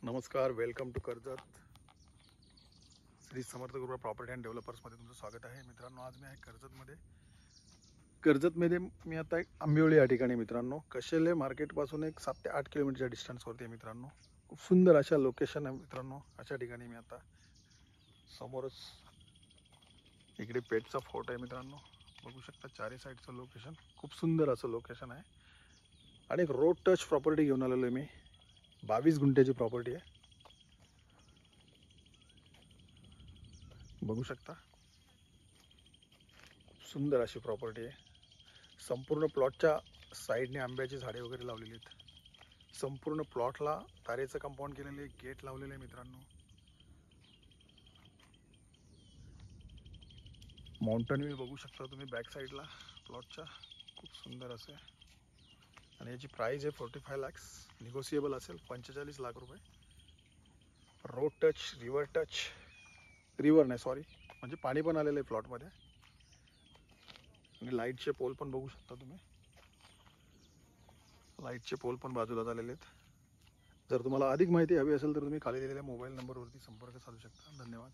नमस्कार, welcome to Karjat Shri Samarth गुरुवार property and डेव्हलपर्समध्ये तुमचं स्वागत आहे. मित्रांनो, आज मी आहे कर्जतमध्ये मी आता एक आंबिवली या ठिकाणी मित्रांनो, कशेले मार्केटपासून एक 7 ते 8 किलोमीटरच्या डिस्टन्सवरती आहे मित्रांनो. खूप सुंदर अशा लोकेशन आहे मित्रांनो. अशा ठिकाणी मी आता समोरच इकडे पेटचा फोर्ट आहे मित्रांनो, बघू शकता. चारी साईडचं लोकेशन खूप सुंदर असं लोकेशन आहे आणि एक रोड टच प्रॉपर्टी घेऊन आलेलो आहे मी. 22 गुंठ्याची प्रॉपर्टी आहे, बघू शकता. सुंदर अशी प्रॉपर्टी आहे. संपूर्ण प्लॉटच्या साईडने आंब्याची झाडे वगैरे लावलेली आहेत. संपूर्ण प्लॉटला तारेचं कंपाऊंड केलेले, गेट लावलेले आहे मित्रांनो. माउंटन व्ह्यू बघू शकता तुम्ही बॅक साईडला प्लॉटच्या. खूप सुंदर असे आणि याची प्राइस आहे 45 lakhs. निगोसिएबल असेल 45 लाख रुपये. रोड टच, रिव्हर नाही सॉरी, म्हणजे पाणी पण आलेलं आहे प्लॉटमध्ये. आणि लाईटचे पोल पण बघू शकता तुम्ही. लाईटचे पोल पण बाजूला झालेले आहेत. जर तुम्हाला अधिक माहिती हवी असेल तर तुम्ही खाली दिलेल्या मोबाईल नंबरवरती संपर्क साधू शकता. धन्यवाद.